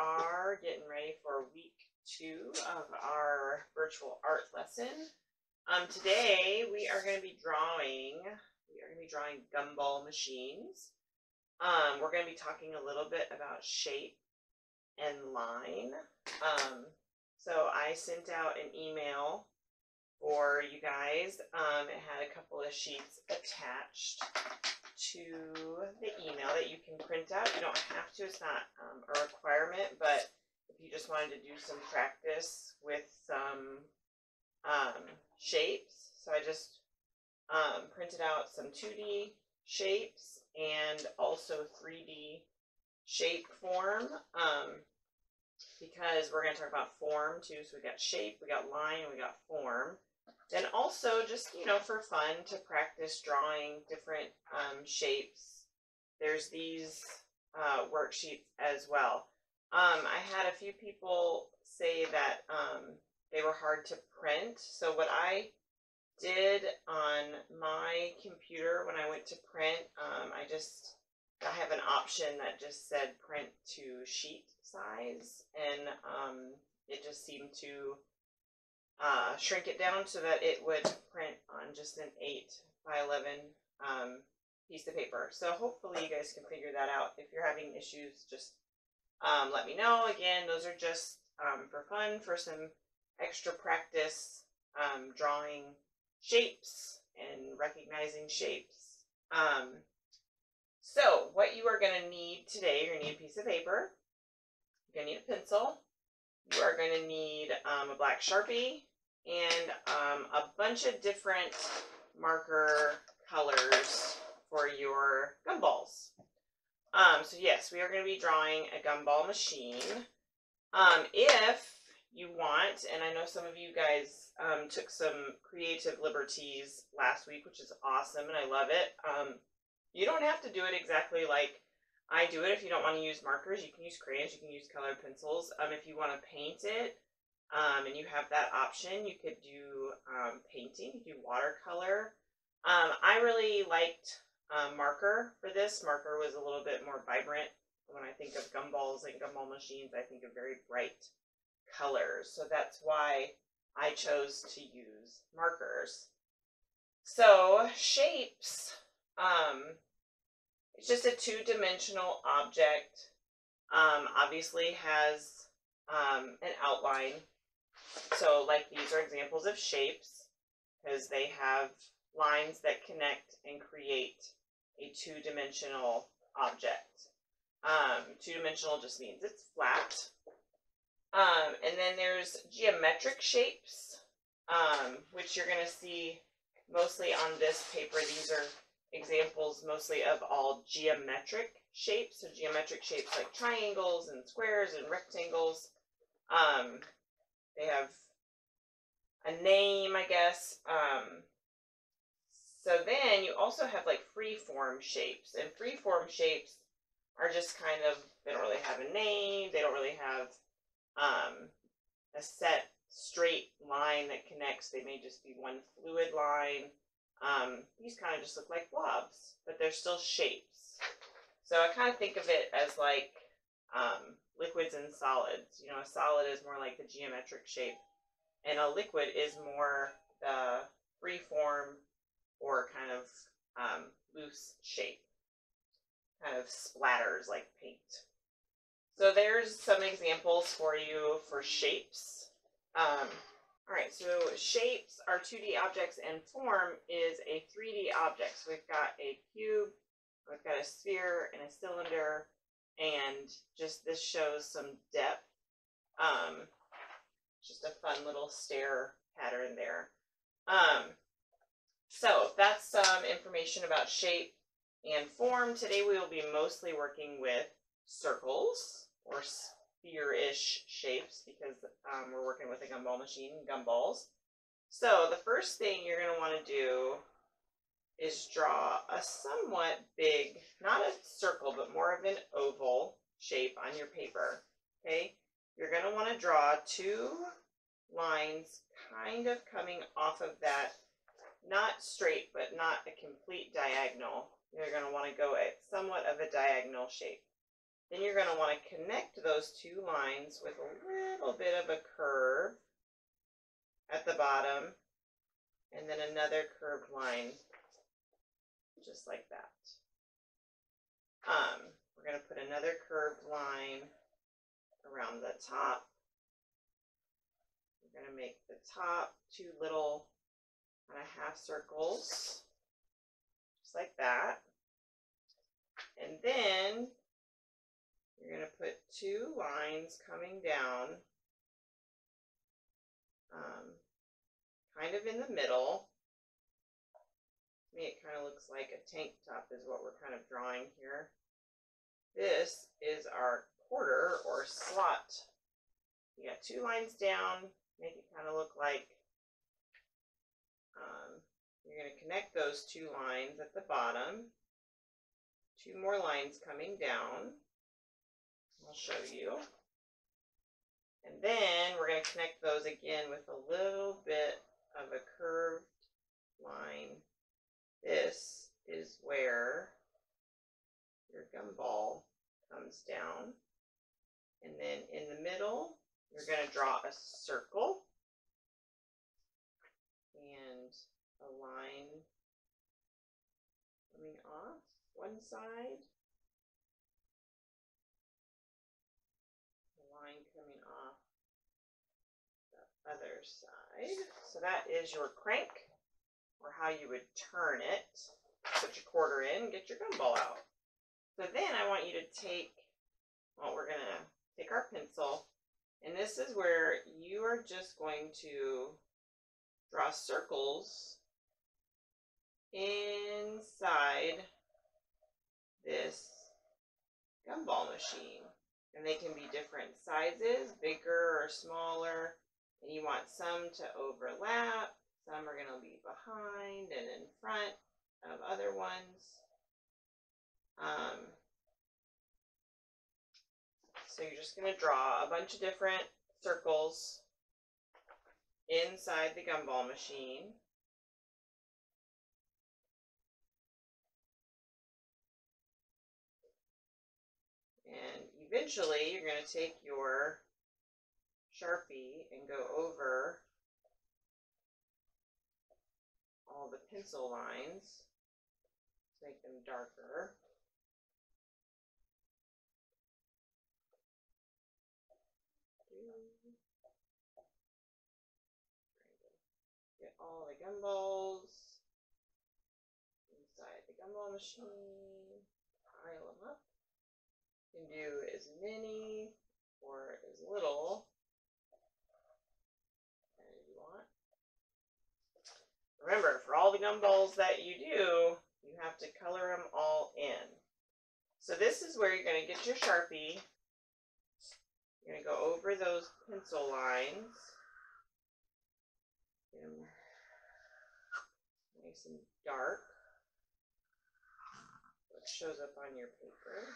are getting ready for week 2 of our virtual art lesson. Today we are going to be drawing. Gumball machines. We're going to be talking a little bit about shape and line. So I sent out an email for you guys. It had a couple of sheets attached to the email that you can print out. You don't have to, it's not a requirement, but if you just wanted to do some practice with some shapes. So I just printed out some 2D shapes and also 3D shape form, because we're going to talk about form too. So we got shape, we got line, and we got form. Then also just, for fun to practice drawing different shapes. There's these worksheets as well. I had a few people say that they were hard to print. So what I did on my computer when I went to print, I have an option that just said print to sheet size, and it just seemed to shrink it down so that it would print on just an 8 by 11 piece of paper. So hopefully you guys can figure that out. If you're having issues, just let me know. Again, those are just for fun, for some extra practice drawing shapes and recognizing shapes. So what you are going to need today, you're going to need a piece of paper, you're going to need a pencil, you are going to need a black Sharpie, and a bunch of different marker colors for your gumballs. So yes, we are going to be drawing a gumball machine. If you want, and I know some of you guys took some creative liberties last week, which is awesome, and I love it. You don't have to do it exactly like I do it. If you don't want to use markers, you can use crayons, you can use colored pencils. If you want to paint it, and you have that option, you could do painting, you could do watercolor. I really liked marker for this. Marker was a little bit more vibrant. When I think of gumballs and gumball machines, I think of very bright colors. So that's why I chose to use markers. So shapes, it's just a two-dimensional object. Obviously has an outline. So like these are examples of shapes because they have lines that connect and create a two-dimensional object. Two-dimensional just means it's flat. And then there's geometric shapes, which you're going to see mostly on this paper. These are examples mostly of all geometric shapes. So geometric shapes like triangles and squares and rectangles. They have a name, I guess. So then you also have like free-form shapes. And free-form shapes are just kind of, they don't really have a name. They don't really have a set straight line that connects. They may just be one fluid line. These kind of just look like blobs, but they're still shapes. So I kind of think of it as like liquids and solids. A solid is more like the geometric shape, and a liquid is more the free form or kind of loose shape, kind of splatters like paint. So there's some examples for you for shapes. Alright, so shapes are 2D objects and form is a 3D object. So we've got a cube, we've got a sphere and a cylinder, and just this shows some depth. Just a fun little stair pattern there. So that's some information about shape and form. Today we will be mostly working with circles or sphere-ish shapes because we're working with a gumball machine, gumballs. So the first thing you're going to want to do is draw a somewhat big, not a circle, but more of an oval shape on your paper. Okay, you're going to want to draw 2 lines kind of coming off of that, not straight, but not a complete diagonal. You're going to want to go at somewhat of a diagonal shape. Then you're going to want to connect those two lines with a little bit of a curve at the bottom, and then another curved line, just like that. We're going to put another curved line around the top. We're going to make the top two little kind of half circles, just like that. And then you're going to put two lines coming down, kind of in the middle. To me, it kind of looks like a tank top is what we're kind of drawing here. This is our quarter or slot. You got two lines down, make it kind of look like you're going to connect those two lines at the bottom. Two more lines coming down. I'll show you. And then we're going to connect those again with a little bit of a curved line. This is where your gumball comes down. And then in the middle, you're going to draw a circle and a line coming off one side, a line coming off the other side. So that is your crank, or how you would turn it. Put your quarter in, get your gumball out. So then I want you to take, well, we're going to take our pencil, and this is where you are just going to draw circles inside this gumball machine. And they can be different sizes, bigger or smaller. And you want some to overlap. Some are going to be behind and in front of other ones. So you're just going to draw a bunch of different circles inside the gumball machine. And eventually you're going to take your Sharpie and go over all the pencil lines to make them darker. Get all the gumballs inside the gumball machine, pile them up. You can do as many or as little as you want. Remember, for all the gumballs that you do, you have to color them all in. So this is where you're going to get your Sharpie. You're going to go over those pencil lines. Get them nice and dark, so it shows up on your paper.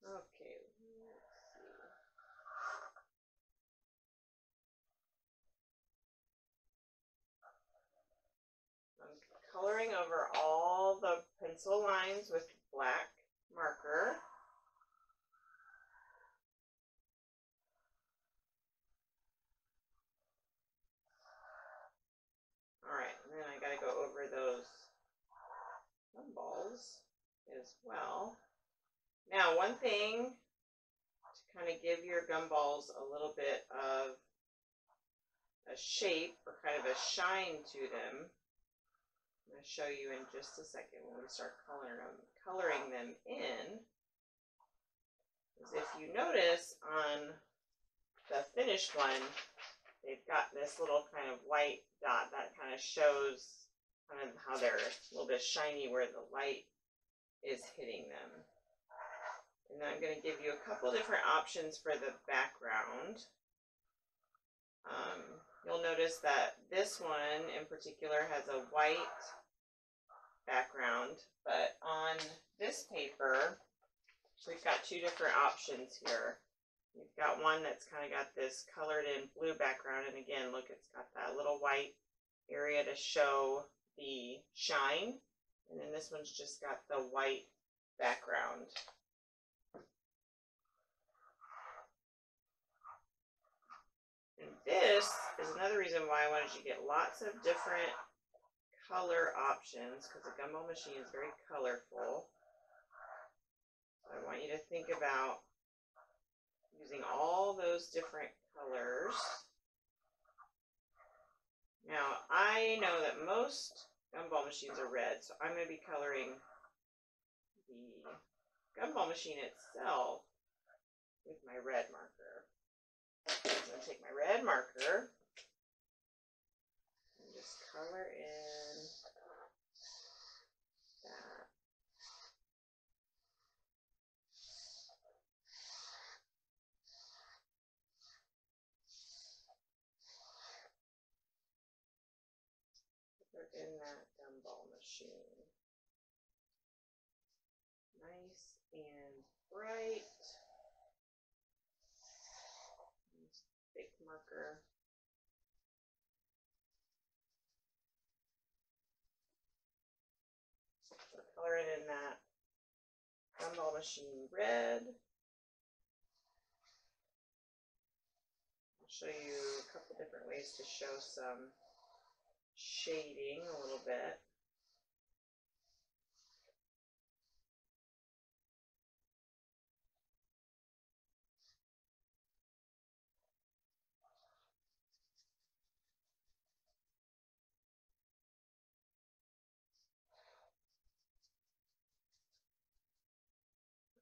Okay, let's see. I'm coloring over all the pencil lines with black marker. Alright, and then I gotta go over those gumballs as well. Now, one thing to kind of give your gumballs a little bit of a shape or kind of a shine to them, I'm going to show you in just a second when we start coloring them in, is if you notice on the finished one, they've got this little kind of white dot that kind of shows kind of how they're a little bit shiny where the light is hitting them. And then I'm going to give you a couple different options for the background. you'll notice that this one in particular has a white background, but on this paper, we've got two different options here. We've got one that's kind of got this colored in blue background, and again, look, it's got that little white area to show the shine, and then this one's just got the white background. And this is another reason why I wanted you to get lots of different color options, because the Gumball machine is very colorful. So I want you to think about using all those different colors. Now, I know that most Gumball machines are red, so I'm going to be coloring the Gumball machine itself with my red marker. So I'm going to take my red marker and just color in that. Color in that Gumball machine. Nice and bright. Thick marker. So color it in that Gumball machine red. I'll show you a couple different ways to show some shading a little bit.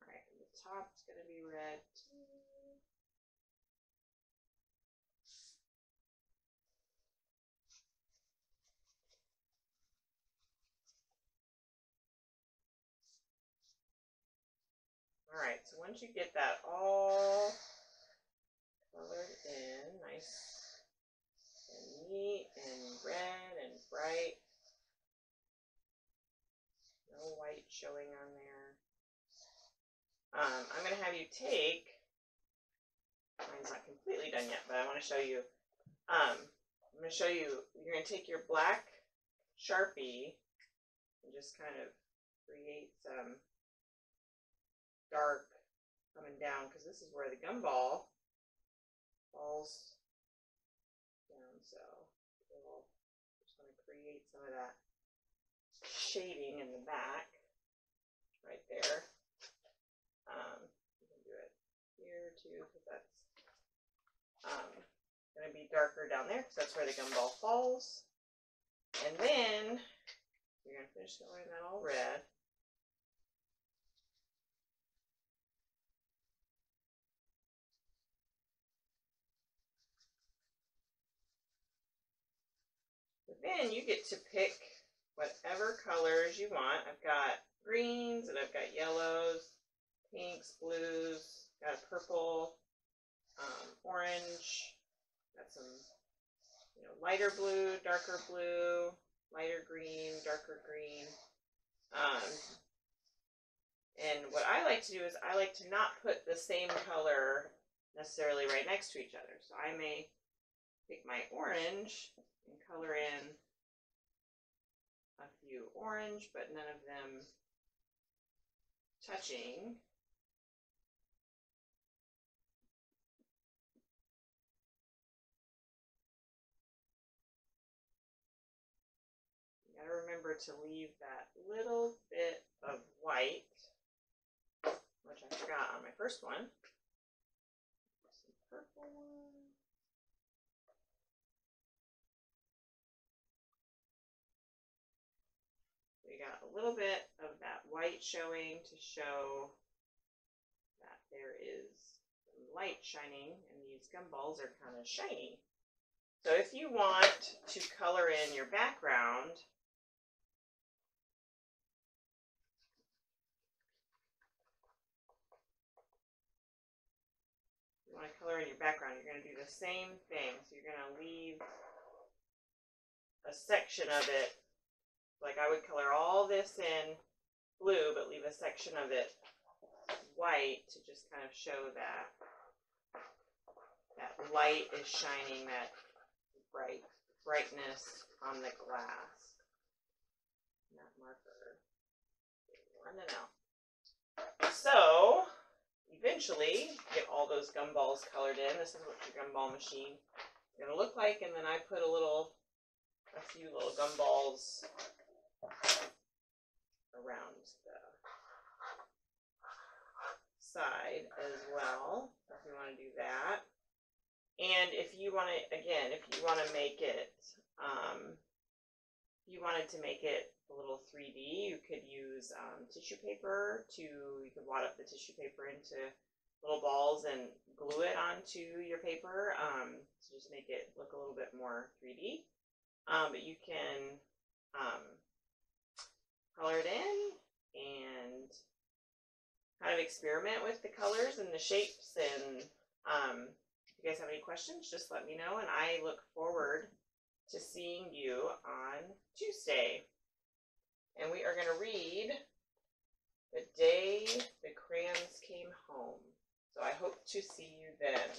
Alright, the top's going to be red too. Alright, so once you get that all colored in, nice and neat and red and bright, no white showing on there, I'm going to have you take, mine's not completely done yet, but I want to show you, I'm going to show you, you're going to take your black Sharpie and just kind of create some dark coming down, because this is where the gumball falls down, so we'll just want to create some of that shading in the back right there. You can do it here too, because that's going to be darker down there, because that's where the gumball falls. And then you're going to finish coloring that all red. Then you get to pick whatever colors you want. I've got greens and I've got yellows, pinks, blues, got a purple, orange, got some lighter blue, lighter green, darker green. And what I like to do is I like to not put the same color necessarily right next to each other. So I may pick my orange and color in a few orange, but none of them touching. You gotta remember to leave that little bit of white, which I forgot on my first one. Some purple one. We got a little bit of that white showing to show that there is some light shining, and these gumballs are kind of shiny. So if you want to color in your background, you want to color in your background, you're going to do the same thing. So you're going to leave a section of it, like I would color all this in blue, but leave a section of it white to just kind of show that light is shining that brightness on the glass. That marker running out. So eventually get all those gumballs colored in. This is what your gumball machine is going to look like, and then I put a few little gumballs around the side as well, if you want to do that. And if you want to, again, if you want to make it, if you wanted to make it a little 3D, you could use tissue paper you could wad up the tissue paper into little balls and glue it onto your paper to just make it look a little bit more 3D. But you can color it in and kind of experiment with the colors and the shapes. And if you guys have any questions, just let me know. And I look forward to seeing you on Tuesday. And we are going to read The Day the Crayons Came Home. So I hope to see you then.